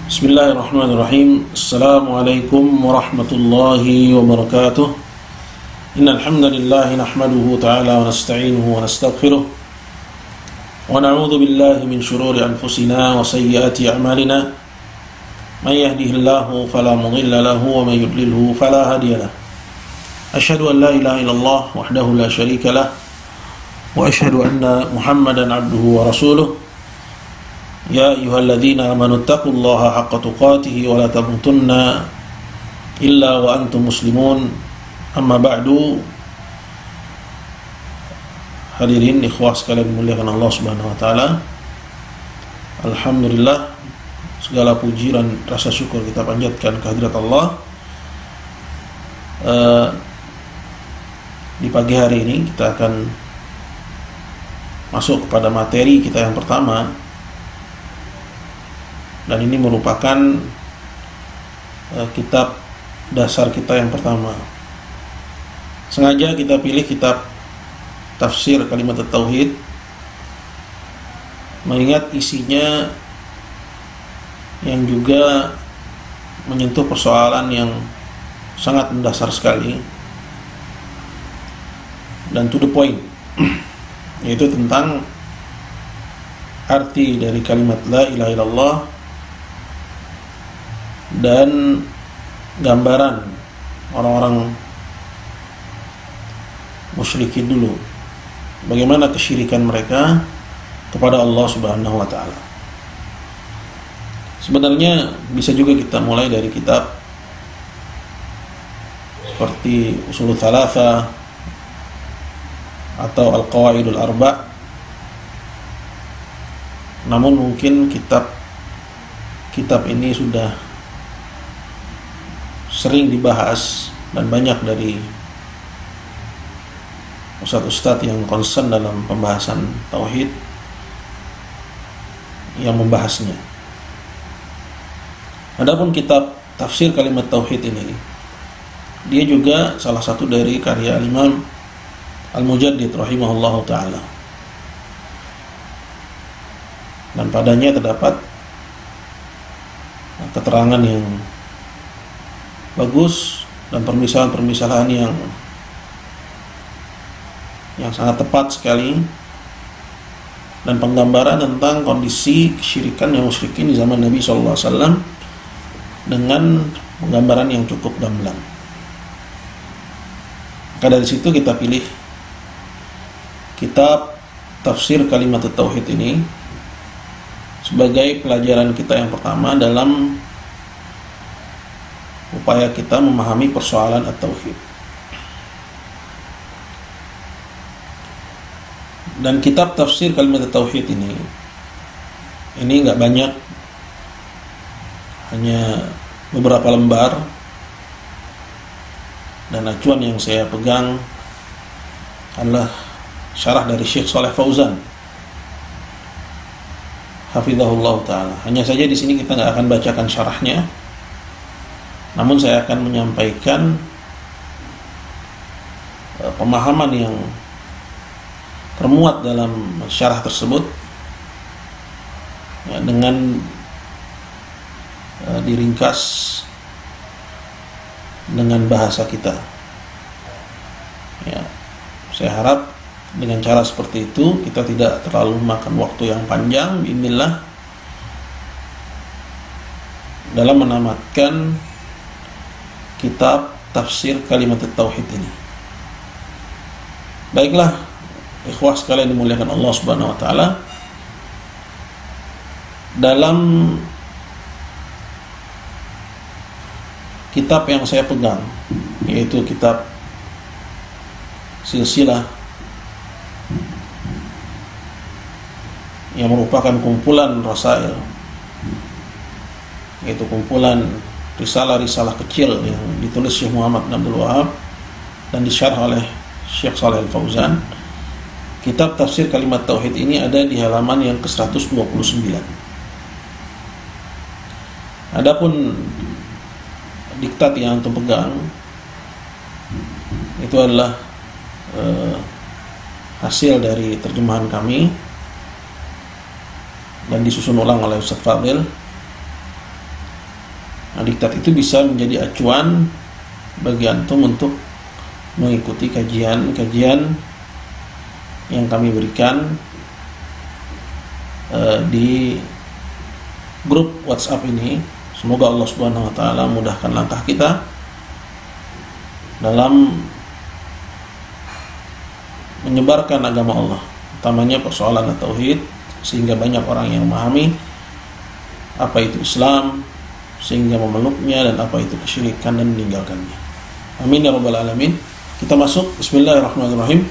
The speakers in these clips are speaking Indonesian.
Bismillahirrahmanirrahim. Assalamualaikum warahmatullahi wabarakatuh. Innal hamdalillah nahmaduhu ta'ala wa nasta'inuhu wa nastaghfiruh. Wa na'udzu billahi min shururi anfusina wa sayyiati a'malina. May yahdihillahu fala mudilla lahu wa may yudlilhu fala hadiya lahu. Asyhadu an la ilaha illallah wahdahu la syarika lah wa asyhadu anna Muhammadan 'abduhu wa rasuluh. Ya ayyuhalladzina amanu taqullaha haqqa tuqatih wa la tamutunna illa wa antum muslimun. Amma ba'du. Hadirin ikhwah sekalian dimuliakan Allah Subhanahu wa taala. Alhamdulillah, segala puji dan rasa syukur kita panjatkan kehadirat Allah. Di pagi hari ini kita akan masuk kepada materi kita yang pertama. Dan ini merupakan kitab dasar kita yang pertama. Sengaja kita pilih kitab tafsir kalimat tauhid, mengingat isinya yang juga menyentuh persoalan yang sangat mendasar sekali dan to the point, yaitu tentang arti dari kalimat la ilaha illallah dan gambaran orang-orang musyrikin dulu, bagaimana kesyirikan mereka kepada Allah Subhanahu wa taala. Sebenarnya bisa juga kita mulai dari kitab seperti Ushul Tsalatsa atau Al-Qawaidul Arba'. Namun mungkin kitab ini sudah sering dibahas dan banyak dari ustadz-ustadz yang concern dalam pembahasan tauhid yang membahasnya. Adapun kitab tafsir kalimat tauhid ini, dia juga salah satu dari karya Imam Al-Mujaddid rahimahullahu taala. Dan padanya terdapat keterangan yang bagus dan permisalan-permisalan yang sangat tepat sekali, dan penggambaran tentang kondisi kesyirikan yang musyrikin di zaman Nabi SAW dengan penggambaran yang cukup gamblang. Maka dari situ kita pilih kitab tafsir kalimat tauhid ini sebagai pelajaran kita yang pertama dalam upaya kita memahami persoalan at-tauhid. Dan kitab tafsir kalimat tauhid ini nggak banyak, hanya beberapa lembar, dan acuan yang saya pegang adalah syarah dari Syekh Shalih Fauzan hafizahullah taala. Hanya saja di sini kita nggak akan bacakan syarahnya, namun saya akan menyampaikan pemahaman yang termuat dalam syarah tersebut, ya, dengan diringkas dengan bahasa kita. Ya, saya harap dengan cara seperti itu kita tidak terlalu makan waktu yang panjang biidznillah dalam menamatkan kitab tafsir kalimat tauhid ini. Baiklah, ikhwah sekalian dimuliakan Allah Subhanahu wa taala, dalam kitab yang saya pegang, yaitu kitab silsilah yang merupakan kumpulan rasail, yaitu kumpulan risalah-risalah kecil yang ditulis Syekh Muhammad bin Abdul Wahab dan disyarah oleh Syekh Shalih Al-Fauzan. Kitab tafsir kalimat tauhid ini ada di halaman yang ke-129. Adapun diktat yang antum pegang itu adalah hasil dari terjemahan kami dan disusun ulang oleh Ustaz Fadil. Nah, diktat itu bisa menjadi acuan bagi antum untuk mengikuti kajian-kajian yang kami berikan di grup WhatsApp ini. Semoga Allah Subhanahu wa taala mudahkan langkah kita dalam menyebarkan agama Allah, utamanya persoalan tauhid, sehingga banyak orang yang memahami apa itu Islam, sehingga memeluknya, dan apa itu kesyirikan dan meninggalkannya. Amin ya rabbal alamin. Kita masuk. Bismillahirrahmanirrahim.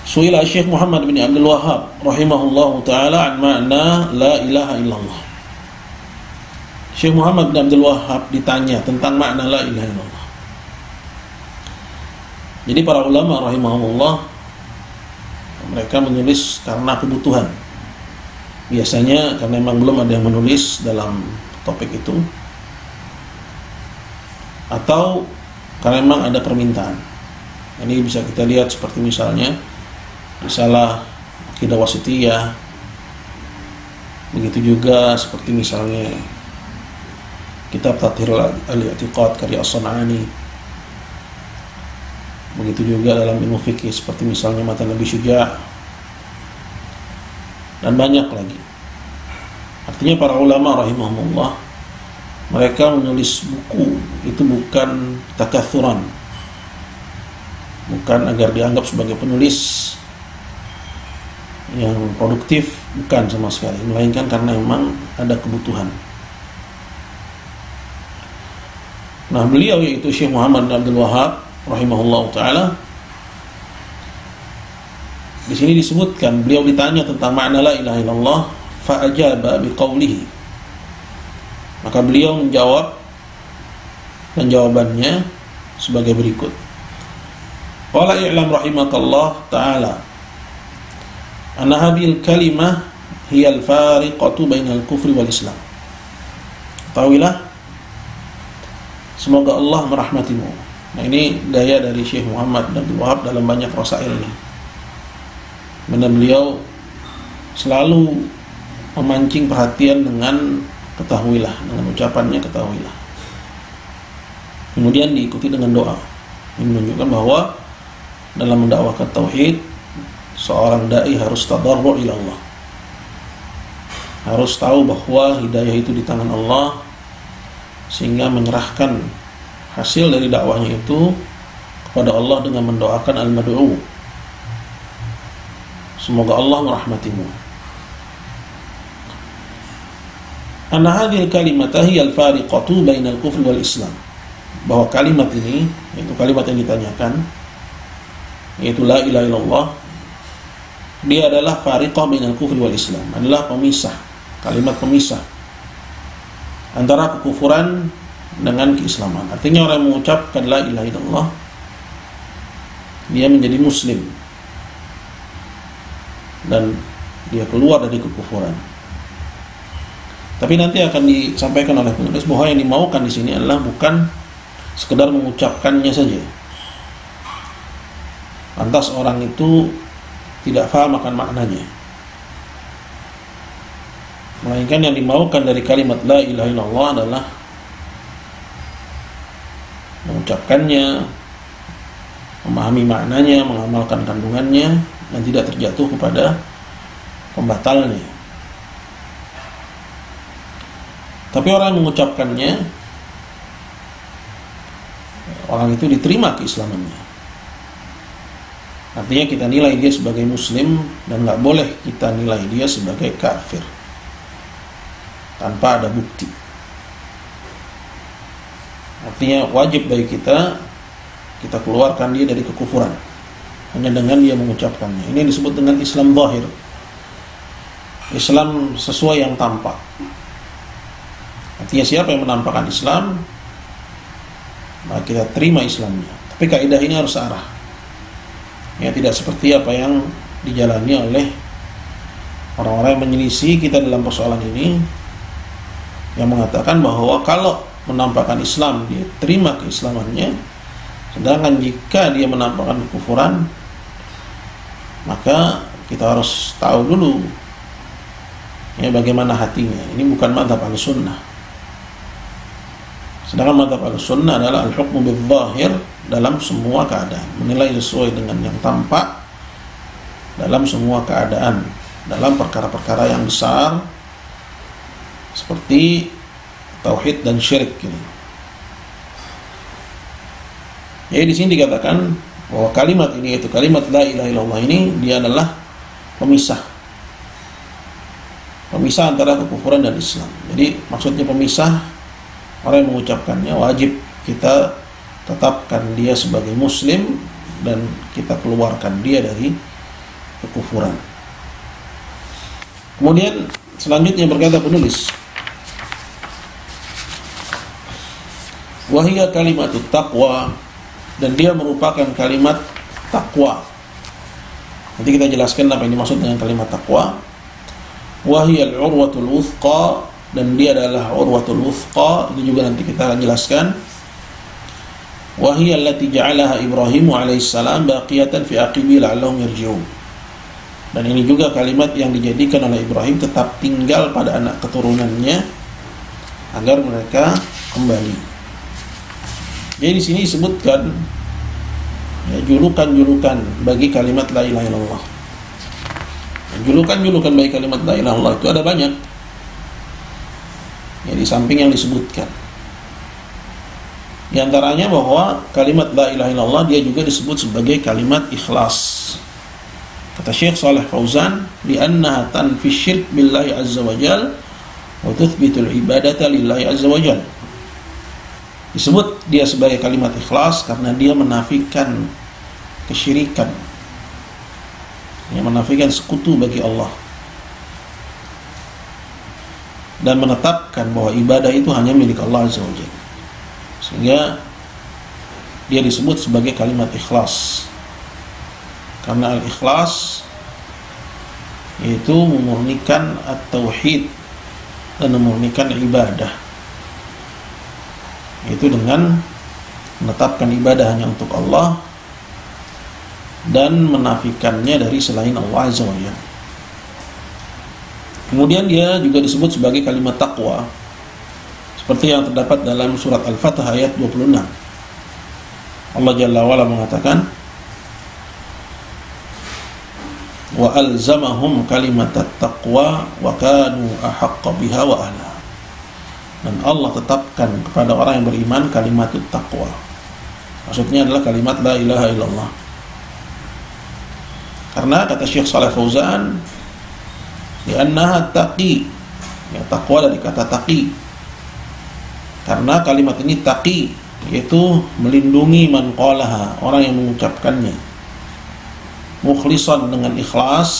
Su'ila Syekh Muhammad bin Abdul Wahhab rahimahullahu taala an ma'na la ilaha illallah. Syekh Muhammad bin Abdul Wahhab ditanya tentang makna la ilaha illallah. Jadi para ulama rahimahullah, mereka menulis karena kebutuhan. Biasanya karena memang belum ada yang menulis dalam topik itu, atau karena memang ada permintaan. Ini bisa kita lihat seperti misalnya risalah Aqidah Wasithiyah, begitu juga seperti misalnya kitab Tathhirul Al-I'tiqad karya As-San'ani, begitu juga dalam ilmu fikih seperti misalnya Matan Abi Syuja', dan banyak lagi. Artinya para ulama rahimahumullah, mereka menulis buku itu bukan takatsuran, bukan agar dianggap sebagai penulis yang produktif, bukan sama sekali, melainkan karena memang ada kebutuhan. Nah, beliau yaitu Syekh Muhammad bin Abdul Wahhab rahimahullah taala, di sini disebutkan beliau ditanya tentang makna la ilaha illallah, fa ajaba biqaulihi, maka beliau menjawab, dan jawabannya sebagai berikut. Qala i'lam rahimakallah ta'ala anna hadhil kalimah hiya al-fariqatu bainal kufri wal islam. Tahuilah, semoga Allah merahmatimu. Nah, ini gaya dari Syekh Muhammad bin Abdul Wahhab dalam banyak rasailnya. Benar, beliau selalu memancing perhatian dengan ketahuilah, dengan ucapannya ketahuilah. Kemudian diikuti dengan doa. Ini menunjukkan bahwa dalam mendakwakan tauhid, seorang dai harus tadarru' ila Allah. Harus tahu bahwa hidayah itu di tangan Allah, sehingga menyerahkan hasil dari dakwahnya itu kepada Allah dengan mendoakan al-mad'u. Semoga Allah merahmatimu. Anna hadhil kalimata hiya al-fariqatu bainal kufri wal islam. Bahwa kalimat ini, yaitu kalimat yang ditanyakan, yaitu la ilaha illallah, dia adalah fariqah bainal kufri wal islam, adalah pemisah, kalimat pemisah antara kekufuran dengan keislaman. Artinya orang yang mengucapkan la ilaha illallah, dia menjadi muslim dan dia keluar dari kekufuran. Tapi nanti akan disampaikan oleh penulis bahwa yang dimaukan di sini adalah bukan sekedar mengucapkannya saja. Lantas orang itu tidak paham akan maknanya, melainkan yang dimaukan dari kalimat la ilaha illallah adalah mengucapkannya, memahami maknanya, mengamalkan kandungannya, dan tidak terjatuh kepada pembatalnya. Tapi orang yang mengucapkannya, orang itu diterima keislamannya. Artinya kita nilai dia sebagai muslim, dan gak boleh kita nilai dia sebagai kafir tanpa ada bukti. Artinya wajib bagi kita keluarkan dia dari kekufuran hanya dengan dia mengucapkannya. Ini disebut dengan Islam zahir, Islam sesuai yang tampak. Artinya siapa yang menampakkan Islam, maka kita terima Islamnya. Tapi kaidah ini harus arah, ya, tidak seperti apa yang dijalani oleh orang-orang yang menyelisih kita dalam persoalan ini, yang mengatakan bahwa kalau menampakkan Islam dia terima keislamannya, sedangkan jika dia menampakkan kekufuran, maka kita harus tahu dulu ya bagaimana hatinya. Ini bukan mazhab Ahlussunnah. Sedangkan mazhab Ahlussunnah adalah al-hukmu bil-zahir dalam semua keadaan, menilai sesuai dengan yang tampak dalam semua keadaan, dalam perkara-perkara yang besar seperti tauhid dan syirik ini. Jadi di sini dikatakan bahwa kalimat ini, yaitu kalimat la ilaha illallah ini, dia adalah pemisah antara kekufuran dan Islam. Jadi maksudnya pemisah, orang yang mengucapkannya wajib kita tetapkan dia sebagai muslim dan kita keluarkan dia dari kekufuran. Kemudian selanjutnya berkata penulis, wahia kalimatut taqwa, dan dia merupakan kalimat takwa. Nanti kita jelaskan apa yang dimaksud dengan kalimat takwa. Wahiyal urwatul wuthqa, dan dia adalah urwatul wuthqa, itu juga nanti kita akan jelaskan. Wahiyal lati ja'alaha Ibrahim alaihissalam baqiyatan fi aqibi la'allahum yarji'un. Dan ini juga kalimat yang dijadikan oleh Ibrahim tetap tinggal pada anak keturunannya agar mereka kembali. Jadi di sini disebutkan julukan-julukan bagi kalimat la ilaha illallah. Julukan-julukan bagi kalimat la ilaha illallah itu ada banyak. Ya, di samping yang disebutkan. Di antaranya bahwa kalimat la ilaha illallah dia juga disebut sebagai kalimat ikhlas. Kata Syekh Shalih Fauzan, li'annaha tanfi syirk billahi azza wa jal wa tuthbitul ibadata lillahi azza wa jal. Disebut dia sebagai kalimat ikhlas karena dia menafikan kesyirikan, yang menafikan sekutu bagi Allah, dan menetapkan bahwa ibadah itu hanya milik Allah azza wa jalla. Sehingga dia disebut sebagai kalimat ikhlas. Karena al-ikhlas yaitu memurnikan at-tauhid dan memurnikan ibadah, yaitu dengan menetapkan ibadah hanya untuk Allah dan menafikannya dari selain Allah azza wa jalla. Kemudian dia juga disebut sebagai kalimat taqwa, seperti yang terdapat dalam surat Al-Fatah ayat 26. Allah Jalla wa'ala mengatakan, wa alzamahum kalimatat taqwa wa kanu ahaqqa biha wa ahla. Dan Allah tetapkan kepada orang yang beriman kalimat taqwa. Maksudnya adalah kalimat la ilaha illallah. Karena kata Syekh Shalih Fauzan, li'annaha taqi, ya, taqwa dari kata taqi. Karena kalimat ini taqi, yaitu melindungi man qalaha, orang yang mengucapkannya, mukhlisan dengan ikhlas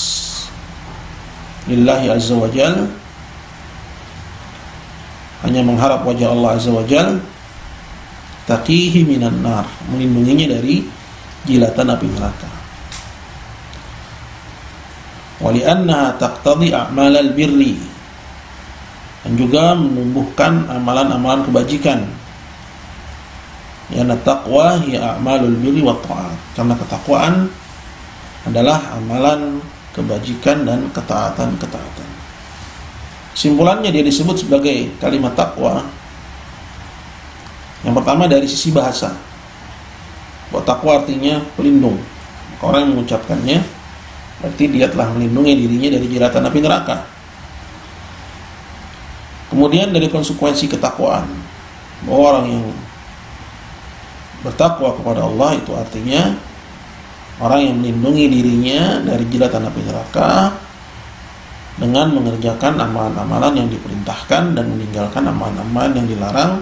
lillahi azza wa jal, hanya mengharap wajah Allah azza wa jal, taqihi minan nar, melindunginya dari jilatan api neraka. Wa li'annaha taqtadi a'malal birri, dan juga menumbuhkan amalan-amalan kebajikan. Ya, taqwa hiya a'malul birri wa ta'at, karena ketakwaan adalah amalan kebajikan dan ketaatan-ketaatan. Simpulannya dia disebut sebagai kalimat takwa. Yang pertama dari sisi bahasa, bahwa takwa artinya pelindung. Orang yang mengucapkannya berarti dia telah melindungi dirinya dari jeratan api neraka. Kemudian dari konsekuensi ketakwaan, bahwa orang yang bertakwa kepada Allah itu artinya orang yang melindungi dirinya dari jilatan api neraka dengan mengerjakan amalan-amalan yang diperintahkan dan meninggalkan amalan-amalan yang dilarang,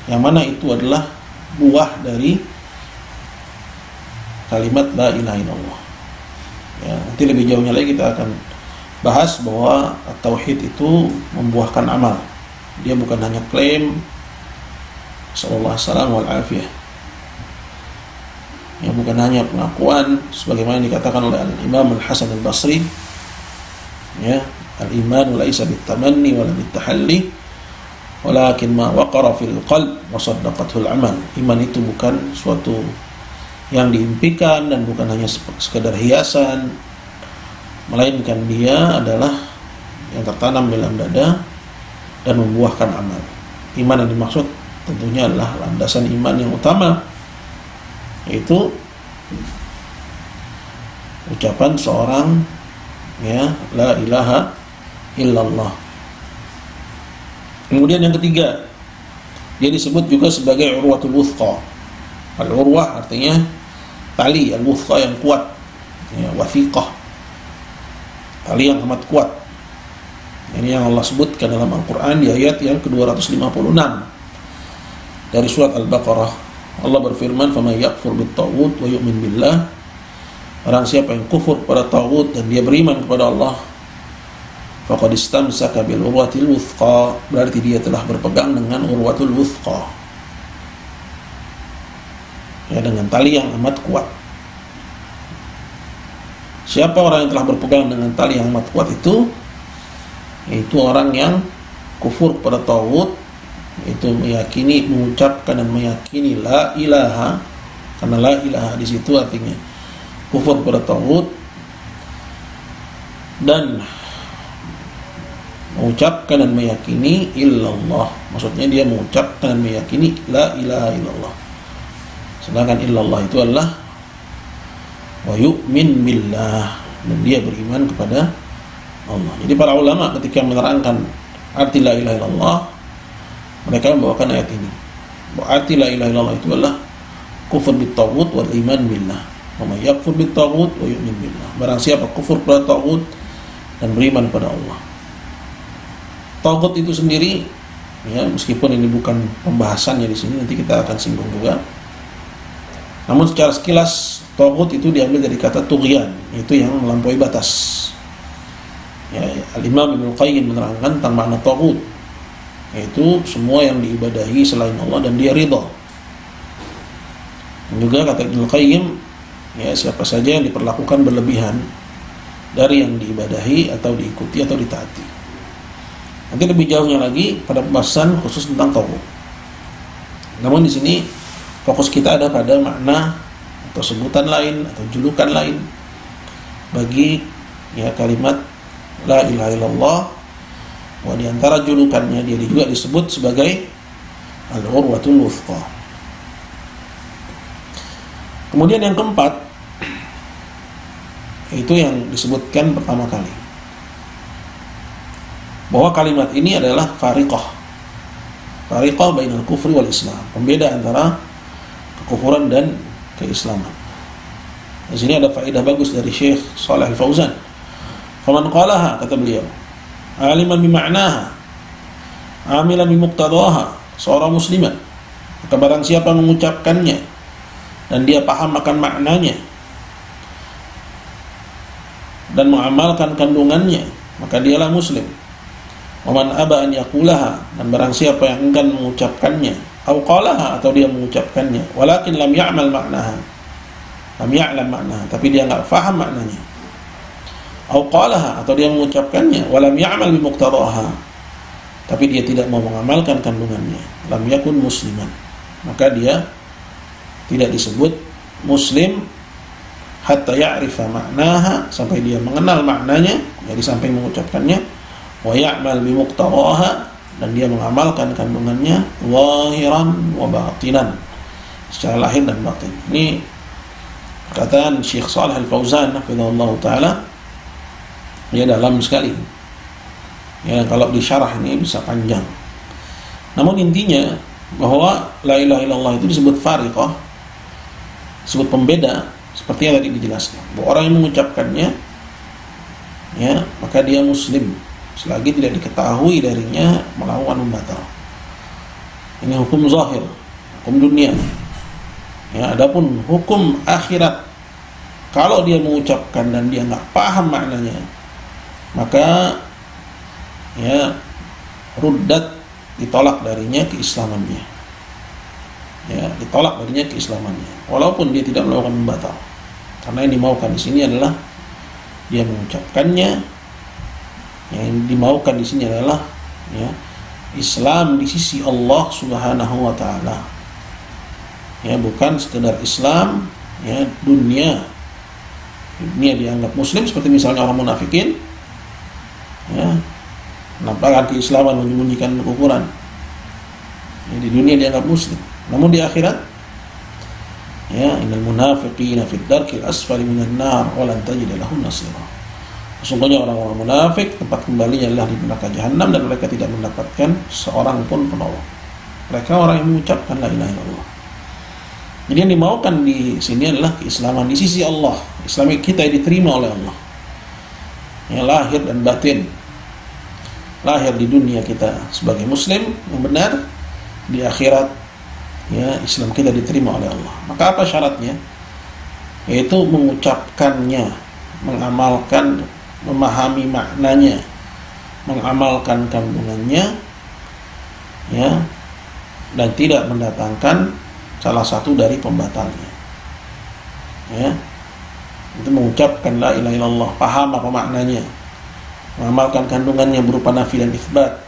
yang mana itu adalah buah dari kalimat la ilaha illallah. Ya, nanti lebih jauhnya lagi kita akan bahas bahwa tauhid itu membuahkan amal. Dia bukan hanya klaim, sallallahu alaihi wasallam wal afiyah. Ya, bukan hanya pengakuan sebagaimana dikatakan oleh Al-Imam Al-Hasan Al-Basri, ya, al-iman laisa bitamanni wala bitahalli walakin ma waqara fil qalb wa saddaqathu al-amal. Iman itu bukan suatu yang diimpikan dan bukan hanya sekedar hiasan, melainkan dia adalah yang tertanam dalam dada dan membuahkan amal. Iman yang dimaksud tentunya adalah landasan iman yang utama, yaitu ucapan seorang ya la ilaha illallah. Kemudian yang ketiga, dia disebut juga sebagai urwatul wuthqa. Al-urwah artinya tali, al-wuthqa yang kuat, ya, wathiqah, tali yang amat kuat. Ini yang Allah sebutkan dalam Al-Quran di ayat yang ke-256 dari surat Al-Baqarah. Allah berfirman, "Faman yakfur bit-taghut wa yu'min billah." Orang siapa yang kufur kepada taghut dan dia beriman kepada Allah, faqad istamsaka bil urwatil wuthqa, berarti dia telah berpegang dengan urwatul wuthqa, ya, dengan tali yang amat kuat. Siapa orang yang telah berpegang dengan tali yang amat kuat itu? Itu orang yang kufur kepada taghut, itu meyakini, mengucapkan dan meyakini la ilaha, karena la ilaha di situ artinya kufur kepada taghut, dan mengucapkan dan meyakini illallah, maksudnya dia mengucapkan dan meyakini la ilaha illallah. Sedangkan illallah itu adalah wa yu'min billah, dan dia beriman kepada Allah. Jadi para ulama ketika menerangkan arti la ilaha illallah, mereka membawakan ayat ini. Arti la ilaha illallah itu adalah kufur bit-taghut wal iman billah. Wa may yakfur bit-taghut wa yu'min billah. Barang siapa kufur kepada taghut dan beriman kepada Allah. Taghut itu sendiri, ya, meskipun ini bukan pembahasannya di sini, nanti kita akan singgung juga. Namun secara sekilas taghut itu diambil dari kata tughyan, itu yang melampaui batas. Ya, Al-Imam Ibnu Qayyim menerangkan tentang makna taghut, yaitu semua yang diibadahi selain Allah dan dia ridha. Dan juga kata Ibnu Qayyim, ya, siapa saja yang diperlakukan berlebihan dari yang diibadahi atau diikuti atau ditaati. Nanti lebih jauhnya lagi pada pembahasan khusus tentang taghut. Namun di sini fokus kita ada pada makna atau sebutan lain atau julukan lain bagi, ya, kalimat la ilaha illallah. Wa di antara julukannya dia juga disebut sebagai al-urwatul wuthqa. Kemudian yang keempat, itu yang disebutkan pertama kali, bahwa kalimat ini adalah fariqah bainal kufri wal islam, pembeda antara kekufuran dan keislaman. Di sini ada faedah bagus dari Syekh Shalih Al-Fauzan. Faman qalaha, kata beliau, aliman bima'naha, amilan bimuqtadaha, seorang musliman, maka barang siapa mengucapkannya dan dia paham akan maknanya dan mengamalkan kandungannya, maka dialah muslim. Waman aba an yaqulaha, dan barang siapa yang enggan mengucapkannya, au qalaha, atau dia mengucapkannya, walakin lam ya'mal maknaha, lam ya'lam maknaha, tapi dia enggak paham maknanya, au qalaha, atau dia mengucapkannya, walam ya'mal bimuqtadaha, tapi dia tidak mau mengamalkan kandungannya, lam yakun musliman, maka dia tidak disebut muslim hatta ya'rifa maknaha, sampai dia mengenal maknanya, jadi sampai mengucapkannya, wa ya'mal bimuqtadaha, dan dia mengamalkan kandungannya, zahiran wa batinan, secara lahir dan batin. Ini perkataan Syekh Shalih Al-Fauzan hafizahullah taala, ya, dalam sekali. Ya, kalau disyarah ini bisa panjang. Namun intinya bahwa la ilaha illallah itu disebut fariqah, disebut pembeda, seperti yang tadi dijelaskan. Bahwa orang yang mengucapkannya, ya, maka dia muslim selagi tidak diketahui darinya melawan membatal. Ini hukum zahir, hukum dunia. Ya, adapun hukum akhirat, kalau dia mengucapkan dan dia nggak paham maknanya, maka, ya, ruddat, ditolak darinya keislamannya. Ya, ditolak darinya keislamannya, walaupun dia tidak melakukan membatal. Karena yang dimaukan di sini adalah dia mengucapkannya. Yang dimaukan di sini adalah, ya, Islam di sisi Allah Subhanahu wa taala. Ya, bukan sekedar Islam, ya, dunia dianggap muslim, seperti misalnya orang munafikin, ya, menampakkan keislaman, menyembunyikan kekufuran. Ya, di dunia dianggap muslim, namun di akhirat, ya, innal munafiqina fid darkil asfali minan nar wa lan tajid lahum nasira. Sesungguhnya orang-orang munafik tempat kembalinya adalah di neraka jahanam dan mereka tidak mendapatkan seorang pun penolong. Mereka orang yang mengucapkan la ilaha illallah. Jadi yang dimaukan di sini adalah keislaman di sisi Allah. Islam kita diterima oleh Allah. Yang lahir dan batin. Lahir di dunia kita sebagai muslim yang benar, di akhirat ya Islam kita diterima oleh Allah. Maka apa syaratnya? Yaitu mengucapkannya, mengamalkan, memahami maknanya, mengamalkan kandungannya, ya, dan tidak mendatangkan salah satu dari pembatalnya. Ya, itu mengucapkan la ilaha illallah, paham apa maknanya, mengamalkan kandungannya berupa nafi dan itsbat.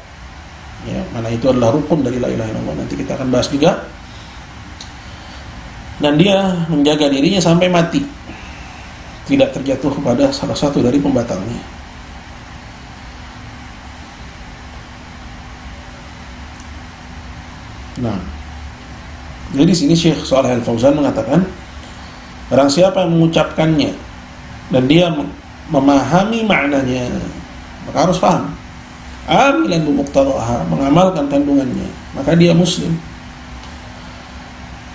Ya, mana itu adalah rukun dari la ilaha illallah. Nanti kita akan bahas juga. Dan dia menjaga dirinya sampai mati, tidak terjatuh kepada salah satu dari pembatalnya. Nah, jadi di sini Syekh Shalih Al-Fauzan mengatakan, barang siapa yang mengucapkannya dan dia memahami maknanya, maka harus paham. Amilan bi muqtadaha, mengamalkan kandungannya, maka dia muslim.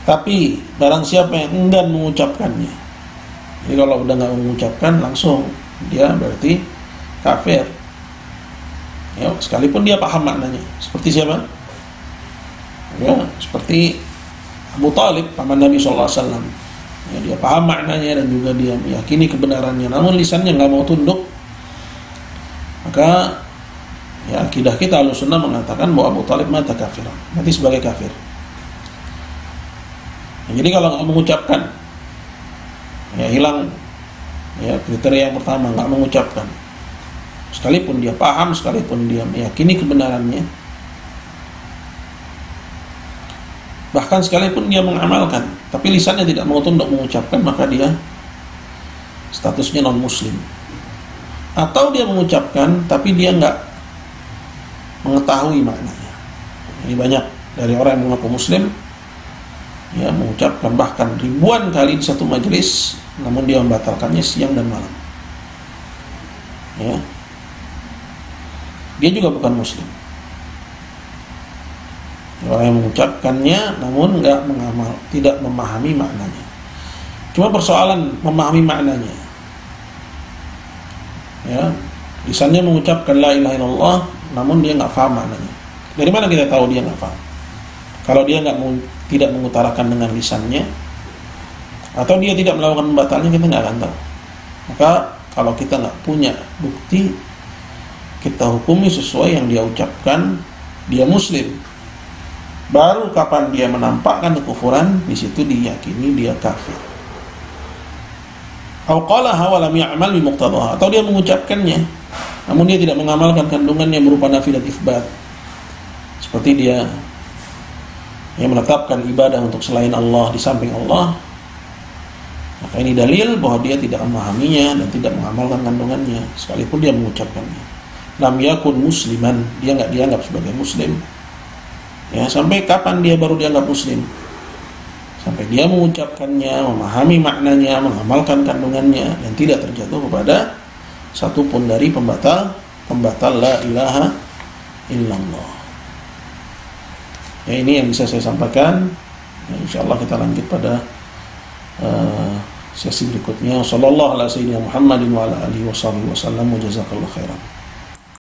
Tapi barang siapa yang enggan mengucapkannya, jadi kalau udah nggak mengucapkan langsung, dia berarti kafir. Ya, sekalipun dia paham maknanya. Seperti siapa? Ya, seperti Abu Talib, paman Nabi SAW. Ya, dia paham maknanya dan juga dia meyakini kebenarannya, namun lisannya nggak mau tunduk. Maka ya akidah kita Ahlussunnah mengatakan bahwa Abu Talib mata kafiran, mati sebagai kafir. Ya, jadi kalau nggak mengucapkan, ya hilang ya kriteria yang pertama, nggak mengucapkan. Sekalipun dia paham, sekalipun dia meyakini kebenarannya, bahkan sekalipun dia mengamalkan, tapi lisannya tidak mau tunduk mengucapkan, maka dia statusnya non muslim. Atau dia mengucapkan tapi dia nggak mengetahui maknanya. Ini banyak dari orang yang mengaku muslim, ya mengucapkan bahkan ribuan kali di satu majelis, namun dia membatalkannya siang dan malam. Ya, dia juga bukan muslim. Orang yang mengucapkannya namun nggak mengamal, tidak memahami maknanya. Cuma persoalan memahami maknanya. Ya, lisannya mengucapkan la ilaha illallah, namun dia nggak paham maknanya. Dari mana kita tahu dia nggak paham? Kalau dia tidak mengutarakan dengan lisannya, atau dia tidak melakukan pembatalnya, kita nggak akan tahu. Maka kalau kita nggak punya bukti, kita hukumi sesuai yang dia ucapkan, dia muslim. Baru kapan dia menampakkan kekufuran, di situ diyakini dia kafir. Atau qalaha wa lam ya'mal bi muqtadaha, atau dia mengucapkannya namun dia tidak mengamalkan kandungannya berupa nafi dan itsbat. Seperti dia yang menetapkan ibadah untuk selain Allah di samping Allah, maka ini dalil bahwa dia tidak memahaminya dan tidak mengamalkan kandungannya sekalipun dia mengucapkannya. Lam yakun musliman, dia nggak dianggap sebagai muslim. Ya, sampai kapan dia baru dianggap muslim? Sampai dia mengucapkannya, memahami maknanya, mengamalkan kandungannya, dan tidak terjatuh kepada satu pun dari pembatal la ilaha illallah. Ya, ini yang bisa saya sampaikan. Ya, insyaallah kita lanjut pada sesi berikutnya. Sallallahu alaihi wasallam Muhammadin wa ala alihi wasallam wa jazakallahu khairan.